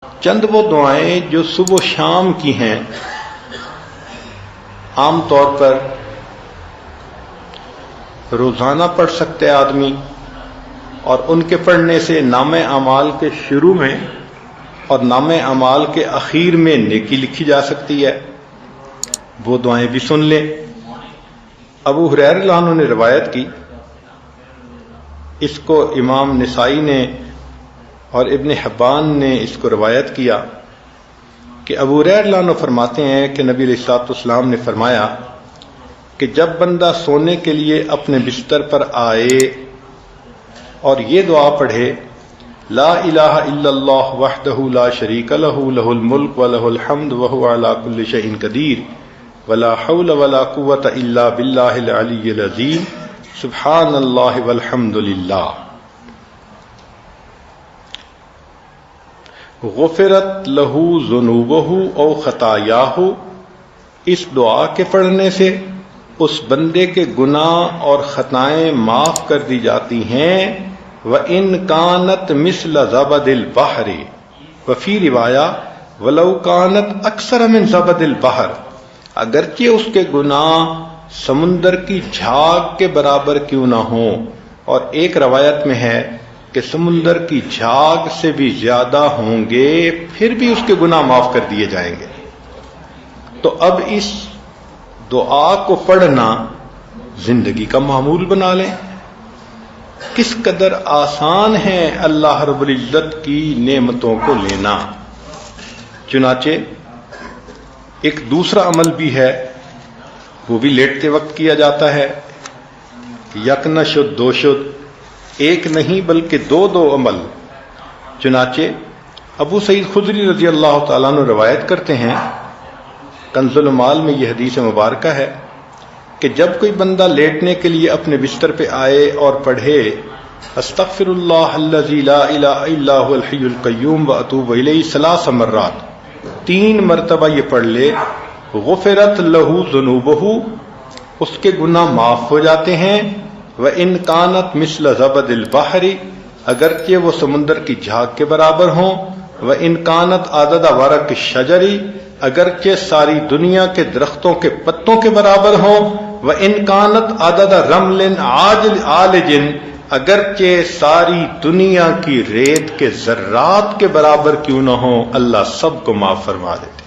چند وہ دعائیں جو صبح و شام کی ہیں، عام طور پر روزانہ پڑھ سکتے آدمی، اور ان کے پڑھنے سے نامہ اعمال کے شروع میں اور نامہ اعمال کے اخیر میں نیکی لکھی جا سکتی ہے۔ وہ دعائیں بھی سن لیں۔ ابو ہریرہ رضی اللہ عنہ نے روایت کی، اس کو امام نسائی نے اور ابن حبان نے اس کو روایت کیا کہ ابو ہریرہ رضی اللہ عنہ فرماتے ہیں کہ نبی علیہ الصلوۃ والسلام نے فرمایا کہ جب بندہ سونے کے لیے اپنے بستر پر آئے اور یہ دعا پڑھے، لا الہ الا اللہ وحدہ لا شریک لہ لہ الملک ولہ الحمد وہو علی کل شیء قدیر ولا حول ولا قوۃ الا باللہ العلی العظیم سبحان اللہ والحمد للہ، غفرت لہ ذنوبہ او خطایاہ، اس دعا کے پڑھنے سے اس بندے کے گناہ اور خطائیں معاف کر دی جاتی ہیں۔ وَإِن كَانَتْ مِثْلَ زَبَدِ الْبَحْرِ، وفی روایہ وَلَوْ كَانَتْ أَكْثَرَ مِنْ زَبَدِ الْبَحْرِ، اگرچہ اس کے گناہ سمندر کی جھاگ کے برابر کیوں نہ ہوں، اور ایک روایت میں ہے کہ سمندر کی جھاگ سے بھی زیادہ ہوں گے، پھر بھی اس کے گناہ معاف کر دیے جائیں گے۔ تو اب اس دعا کو پڑھنا زندگی کا معمول بنا لیں۔ کس قدر آسان ہے اللہ رب العزت کی نعمتوں کو لینا۔ چنانچہ ایک دوسرا عمل بھی ہے، وہ بھی لیٹتے وقت کیا جاتا ہے، یک نہ شد دو شد، ایک نہیں بلکہ دو عمل۔ چنانچہ ابو سعید خدری رضی اللہ تعالیٰ عنہ روایت کرتے ہیں، کنز المال میں یہ حدیث مبارکہ ہے کہ جب کوئی بندہ لیٹنے کے لیے اپنے بستر پہ آئے اور پڑھے استغفر اللہ الذی لا الہ الا هو الحی القیوم واتوب الیہ 3 مرات، 3 مرتبہ یہ پڑھ لے، غفرت لہ ذنوبہ، اس کے گناہ معاف ہو جاتے ہیں۔ وَإِن كَانَتْ مِثْلَ زَبَدِ الْبَحْرِ، اگرچہ وہ سمندر کی جھاگ کے برابر ہوں۔ وَإِن كَانَتْ عَدَدَ وَرَقِ الشَّجَرِ، اگرچہ ساری دنیا کے درختوں کے پتوں کے برابر ہوں۔ وَإِن كَانَتْ عَدَدَ رَمْلٍ عَالِجٍ، اگرچہ ساری دنیا کی ریت کے ذرات کے برابر کیوں نہ ہوں، اللہ سب کو معاف فرما دیتے۔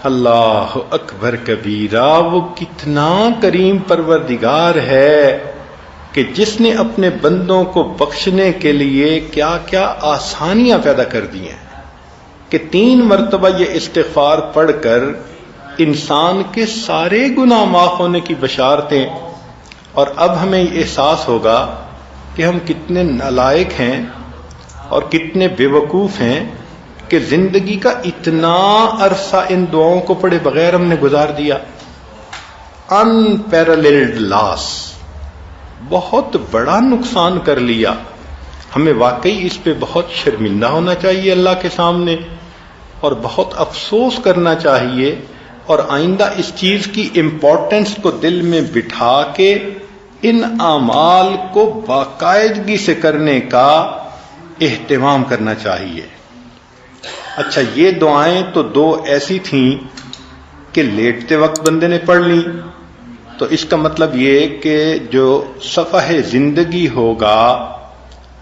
اللہ اکبر کبیرہ، وہ کتنا کریم پروردگار ہے کہ جس نے اپنے بندوں کو بخشنے کے لیے کیا کیا آسانیاں پیدا کر دی ہیں کہ 3 مرتبہ یہ استغفار پڑھ کر انسان کے سارے گناہ معاف ہونے کی بشارتیں۔ اور اب ہمیں یہ احساس ہوگا کہ ہم کتنے نالائق ہیں اور کتنے بے وقوف ہیں کہ زندگی کا اتنا عرصہ ان دعاؤں کو پڑھے بغیر ہم نے گزار دیا۔ ان پیراللڈ لاس، بہت بڑا نقصان کر لیا۔ ہمیں واقعی اس پہ بہت شرمندہ ہونا چاہیے اللہ کے سامنے، اور بہت افسوس کرنا چاہیے، اور آئندہ اس چیز کی امپورٹنس کو دل میں بٹھا کے ان اعمال کو باقاعدگی سے کرنے کا اہتمام کرنا چاہیے۔ اچھا، یہ دعائیں تو 2 ایسی تھیں کہ لیٹتے وقت بندے نے پڑھ لی، تو اس کا مطلب یہ کہ جو صفحہ زندگی ہوگا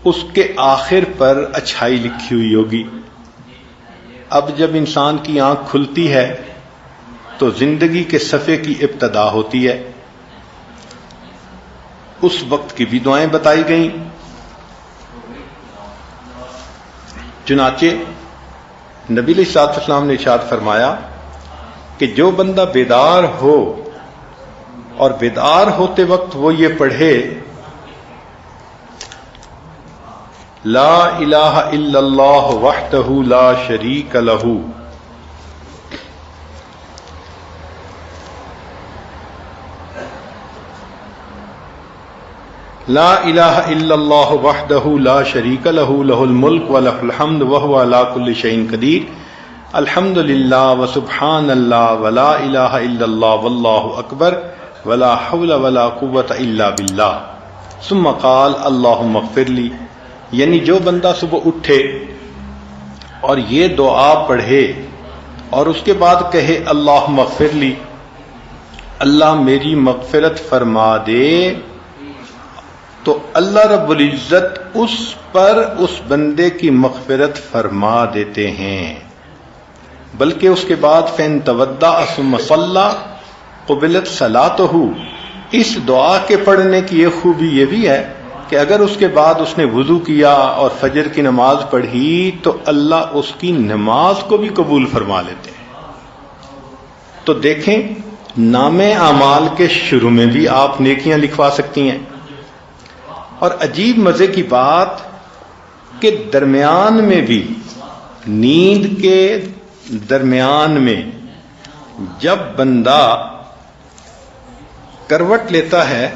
اس کے آخر پر اچھائی لکھی ہوئی ہوگی۔ اب جب انسان کی آنکھ کھلتی ہے تو زندگی کے صفحے کی ابتدا ہوتی ہے، اس وقت کی بھی دعائیں بتائی گئیں۔ چنانچہ نبی علیہ الصلوۃ والسلام نے ارشاد فرمایا کہ جو بندہ بیدار ہو اور بیدار ہوتے وقت وہ یہ پڑھے، لا الہ الا اللہ وحدہ لا شریک لہ، لا الہ الا اللہ وحدہ لا شریک لہ لہ الملک ولہ الحمد وہو علی کل شیء قدیر، الحمد للہ وسبحان اللہ ولا الہ الا اللہ واللہ اکبر ولا حول ولا قوۃ الا باللہ، ثم قال اللہم اغفر لی یعنی جو بندہ صبح اٹھے اور یہ دعا پڑھے اور اس کے بعد کہے اللہم اغفر لی، اللہ میری مغفرت فرما دے، تو اللہ رب العزت اس پر اس بندے کی مغفرت فرما دیتے ہیں۔ بلکہ اس کے بعد فَإِن تَوَضَّأَ ثُمَّ صَلَّى قُبِلَتْ صَلَاتُهُ، اس دعا کے پڑھنے کی ایک خوبی یہ بھی ہے کہ اگر اس کے بعد اس نے وضو کیا اور فجر کی نماز پڑھی تو اللہ اس کی نماز کو بھی قبول فرما لیتے ہیں۔ تو دیکھیں، نام اعمال کے شروع میں بھی آپ نیکیاں لکھوا سکتی ہیں، اور عجیب مزے کی بات کہ درمیان میں بھی، نیند کے درمیان میں جب بندہ کروٹ لیتا ہے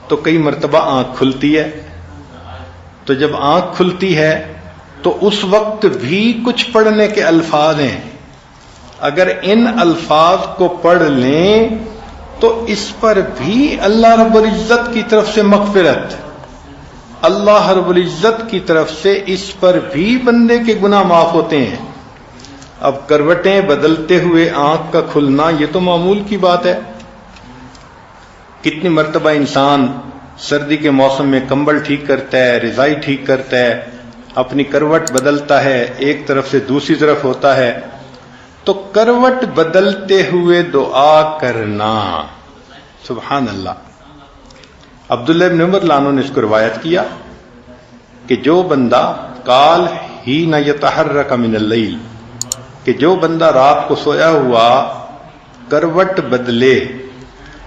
تو کئی مرتبہ آنکھ کھلتی ہے، تو جب آنکھ کھلتی ہے تو اس وقت بھی کچھ پڑھنے کے الفاظ ہیں، اگر ان الفاظ کو پڑھ لیں تو اس پر بھی اللہ رب العزت کی طرف سے مغفرت، اللہ رب العزت کی طرف سے اس پر بھی بندے کے گناہ معاف ہوتے ہیں۔ اب کروٹیں بدلتے ہوئے آنکھ کا کھلنا یہ تو معمول کی بات ہے، کتنی مرتبہ انسان سردی کے موسم میں کمبل ٹھیک کرتا ہے، رضائی ٹھیک کرتا ہے، اپنی کروٹ بدلتا ہے، ایک طرف سے دوسری طرف ہوتا ہے، تو کروٹ بدلتے ہوئے دعا کرنا، سبحان اللہ۔ عبداللہ بن عمر لانو نے اس کو روایت کیا کہ جو بندہ قال ہی نہ یتحرک من اللیل، کہ جو بندہ رات کو سویا ہوا کروٹ بدلے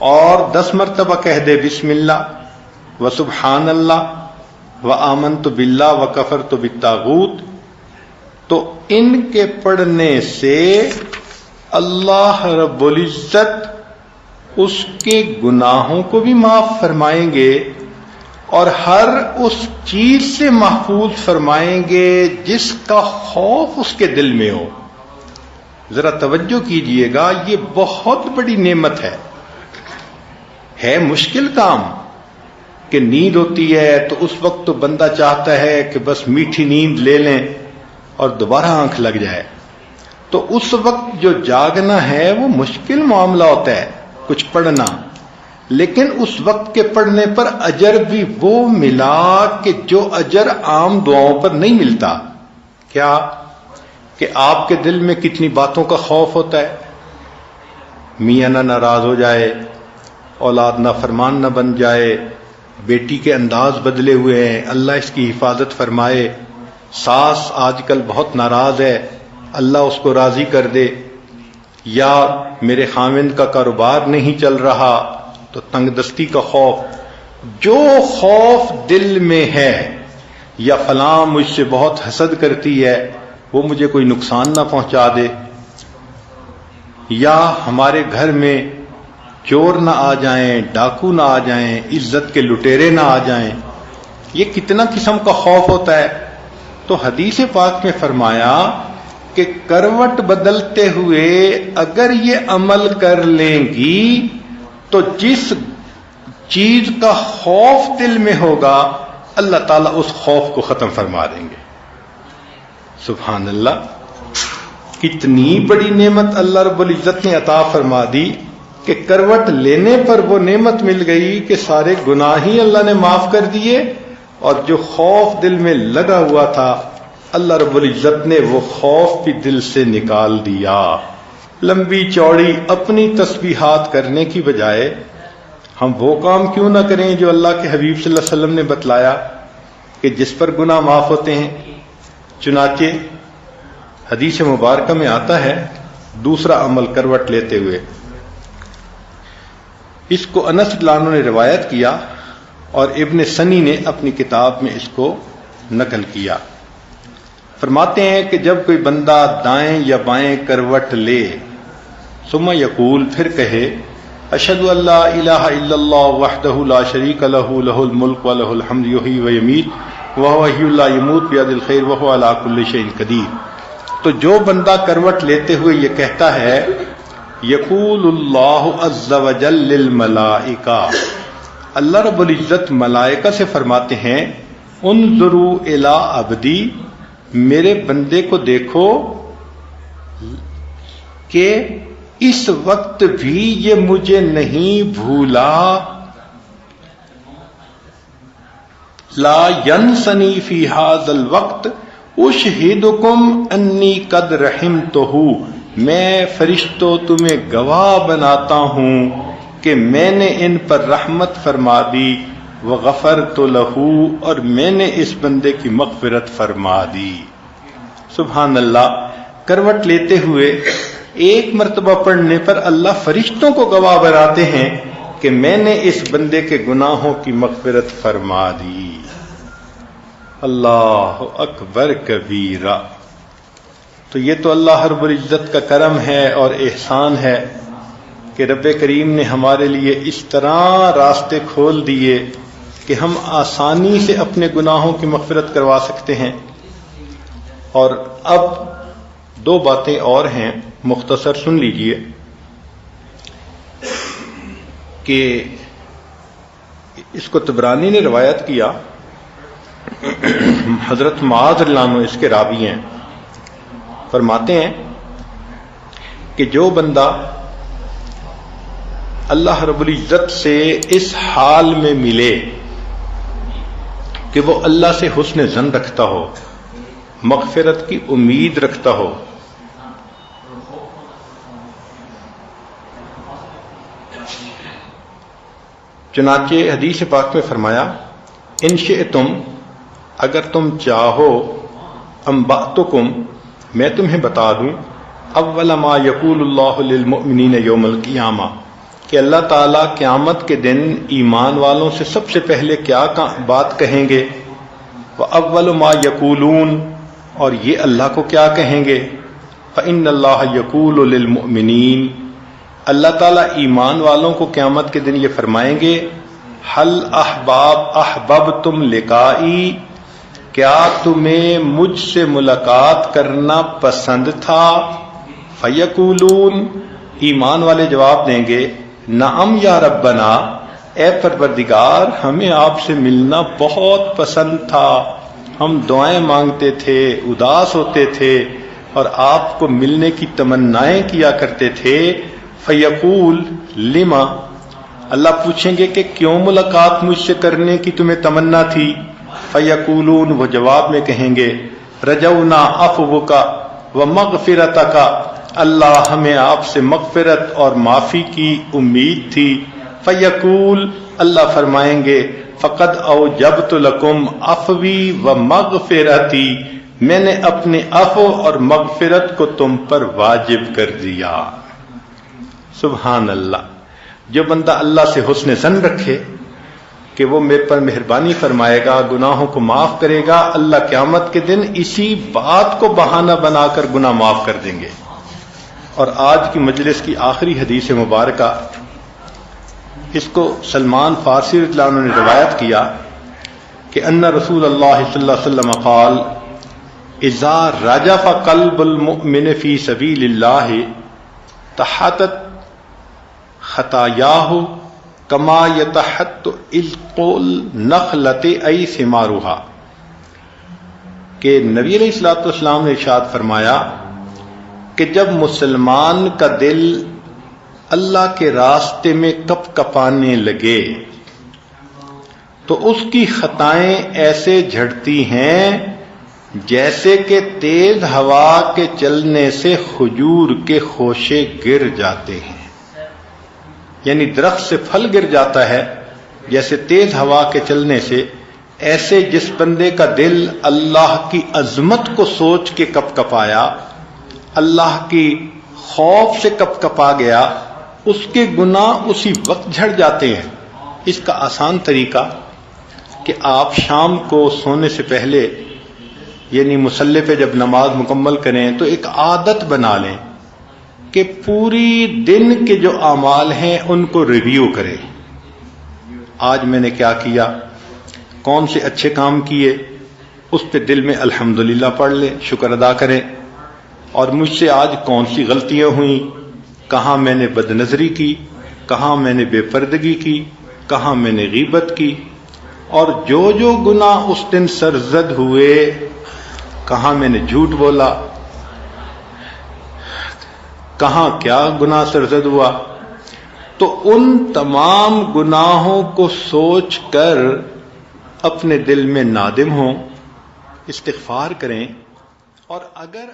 اور 10 مرتبہ کہہ دے بسم اللہ و سبحان اللہ و آمنت باللہ و کفرت بالطاغوت، تو ان کے پڑھنے سے اللہ رب العزت اس کے گناہوں کو بھی معاف فرمائیں گے اور ہر اس چیز سے محفوظ فرمائیں گے جس کا خوف اس کے دل میں ہو۔ ذرا توجہ کیجئے گا، یہ بہت بڑی نعمت ہے مشکل کام کہ نیند ہوتی ہے تو اس وقت تو بندہ چاہتا ہے کہ بس میٹھی نیند لے لیں اور دوبارہ آنکھ لگ جائے، تو اس وقت جو جاگنا ہے وہ مشکل معاملہ ہوتا ہے کچھ پڑھنا، لیکن اس وقت کے پڑھنے پر اجر بھی وہ ملا کہ جو اجر عام دعاؤں پر نہیں ملتا۔ کیا کہ آپ کے دل میں کتنی باتوں کا خوف ہوتا ہے، میاں نہ ناراض ہو جائے، اولاد نافرمان نہ بن جائے، بیٹی کے انداز بدلے ہوئے ہیں، اللہ اس کی حفاظت فرمائے، ساس آج کل بہت ناراض ہے، اللہ اس کو راضی کر دے، یا میرے خاوند کا کاروبار نہیں چل رہا تو تنگ دستی کا خوف، جو خوف دل میں ہے، یا فلاں مجھ سے بہت حسد کرتی ہے وہ مجھے کوئی نقصان نہ پہنچا دے، یا ہمارے گھر میں چور نہ آ جائیں، ڈاکو نہ آ جائیں، عزت کے لٹیرے نہ آ جائیں، یہ کتنا قسم کا خوف ہوتا ہے۔ تو حدیث پاک میں فرمایا کہ کروٹ بدلتے ہوئے اگر یہ عمل کر لیں گی تو جس چیز کا خوف دل میں ہوگا اللہ تعالیٰ اس خوف کو ختم فرما دیں گے۔ سبحان اللہ، کتنی بڑی نعمت اللہ رب العزت نے عطا فرما دی کہ کروٹ لینے پر وہ نعمت مل گئی کہ سارے گناہ ہی اللہ نے معاف کر دیے، اور جو خوف دل میں لگا ہوا تھا اللہ رب العزت نے وہ خوف بھی دل سے نکال دیا۔ لمبی چوڑی اپنی تسبیحات کرنے کی بجائے ہم وہ کام کیوں نہ کریں جو اللہ کے حبیب صلی اللہ علیہ وسلم نے بتلایا کہ جس پر گناہ معاف ہوتے ہیں۔ چنانچہ حدیث مبارکہ میں آتا ہے دوسرا عمل کروٹ لیتے ہوئے، اس کو انس لانو نے روایت کیا اور ابن سنی نے اپنی کتاب میں اس کو نقل کیا۔ فرماتے ہیں کہ جب کوئی بندہ دائیں یا بائیں کروٹ لے، ثم یقول، پھر کہے اشہد ان لا الہ الا اللہ وحدہ لا شریک لہ لہ الملک ولہ الحمد یحیی و یمیت وہو حی لا یموت بیدہ الخیر وہو علی کل شیء قدیر، تو جو بندہ کروٹ لیتے ہوئے یہ کہتا ہے یقول اللہ عز وجل للملائکہ، اللہ رب العزت ملائکہ سے فرماتے ہیں انظروا الی عبدی، میرے بندے کو دیکھو کہ اس وقت بھی یہ مجھے نہیں بھولا، لا ینسنی فی ھذا الوقت اشہدکم انی قد رحمتہ، میں فرشتوں تمہیں گواہ بناتا ہوں کہ میں نے ان پر رحمت فرما دی، وغفرت لہ، اور میں نے اس بندے کی مغفرت فرما دی۔ سبحان اللہ، کروٹ لیتے ہوئے ایک مرتبہ پڑھنے پر اللہ فرشتوں کو گواہ بناتے ہیں کہ میں نے اس بندے کے گناہوں کی مغفرت فرما دی۔ اللہ اکبر کبیرہ۔ تو یہ تو اللہ رب العزت کا کرم ہے اور احسان ہے کہ رب کریم نے ہمارے لیے اس طرح راستے کھول دیے کہ ہم آسانی سے اپنے گناہوں کی مغفرت کروا سکتے ہیں۔ اور اب دو باتیں اور ہیں، مختصر سن لیجئے کہ اس کو طبرانی نے روایت کیا، حضرت معاذ رضی اللہ عنہ اس کے راوی ہیں، فرماتے ہیں کہ جو بندہ اللہ رب العزت سے اس حال میں ملے کہ وہ اللہ سے حسن ظن رکھتا ہو، مغفرت کی امید رکھتا ہو، چنانچہ حدیث پاک میں فرمایا ان شئتم، اگر تم چاہو، انبأتکم، میں تمہیں بتا دوں، اول ما یقول اللہ للمؤمنین یوم القیامہ، کہ اللہ تعالیٰ قیامت کے دن ایمان والوں سے سب سے پہلے کیا بات کہیں گے، وَأَوَّلُ مَا يَقُولُونَ، اور یہ اللہ کو کیا کہیں گے، فَإِنَّ اللَّهَ يَقُولُ لِلْمُؤْمِنِينَ، اللہ تعالیٰ ایمان والوں کو قیامت کے دن یہ فرمائیں گے، حل احببتم لقائی، کیا تمہیں مجھ سے ملاقات کرنا پسند تھا، فیقولون، ایمان والے جواب دیں گے، نعم یا ربنا، اے پروردگار ہمیں آپ سے ملنا بہت پسند تھا، ہم دعائیں مانگتے تھے، اداس ہوتے تھے اور آپ کو ملنے کی تمنائیں کیا کرتے تھے، فیقول لما، اللہ پوچھیں گے کہ کیوں ملاقات مجھ سے کرنے کی تمہیں تمنا تھی، فیقولون، وہ جواب میں کہیں گے، رجونا عفوک ومغفرتک، اللہ ہمیں آپ سے مغفرت اور معافی کی امید تھی، فیقول، اللہ فرمائیں گے، فقد اوجبت لکم عفوی ومغفرتی، میں نے اپنے عفو اور مغفرت کو تم پر واجب کر دیا۔ سبحان اللہ۔ جو بندہ اللہ سے حسن ظن رکھے کہ وہ میرے پر مہربانی فرمائے گا، گناہوں کو معاف کرے گا، اللہ قیامت کے دن اسی بات کو بہانہ بنا کر گناہ معاف کر دیں گے۔ اور آج کی مجلس کی آخری حدیث مبارکہ، اس کو سلمان فارسی رضی اللہ عنہ نے روایت کیا کہ ان رسول اللہ صلی اللہ علیہ وسلم قال اذا رجف قلب المؤمن فی سبیل اللہ تحطت خطایاہ کما یتحط النخلۃ ای ثمارها، کہ نبی علیہ الصلوۃ والسلام نے ارشاد فرمایا کہ جب مسلمان کا دل اللہ کے راستے میں کپ کپانے لگے تو اس کی خطائیں ایسے جھڑتی ہیں جیسے کہ تیز ہوا کے چلنے سے کھجور کے خوشے گر جاتے ہیں، یعنی درخت سے پھل گر جاتا ہے جیسے تیز ہوا کے چلنے سے، ایسے جس بندے کا دل اللہ کی عظمت کو سوچ کے کپ کپایا، اللہ کی خوف سے کپ کپا گیا، اس کے گناہ اسی وقت جھڑ جاتے ہیں۔ اس کا آسان طریقہ کہ آپ شام کو سونے سے پہلے، یعنی مصلی پہ جب نماز مکمل کریں تو ایک عادت بنا لیں کہ پوری دن کے جو اعمال ہیں ان کو ریویو کریں۔ آج میں نے کیا کیا، کون سے اچھے کام کیے، اس پہ دل میں الحمدللہ پڑھ لیں، شکر ادا کریں، اور مجھ سے آج کون سی غلطیاں ہوئیں، کہاں میں نے بد نظری کی، کہاں میں نے بے پردگی کی، کہاں میں نے غیبت کی، اور جو جو گناہ اس دن سرزد ہوئے، کہاں میں نے جھوٹ بولا، کہاں کیا گناہ سرزد ہوا، تو ان تمام گناہوں کو سوچ کر اپنے دل میں نادم ہوں، استغفار کریں، اور اگر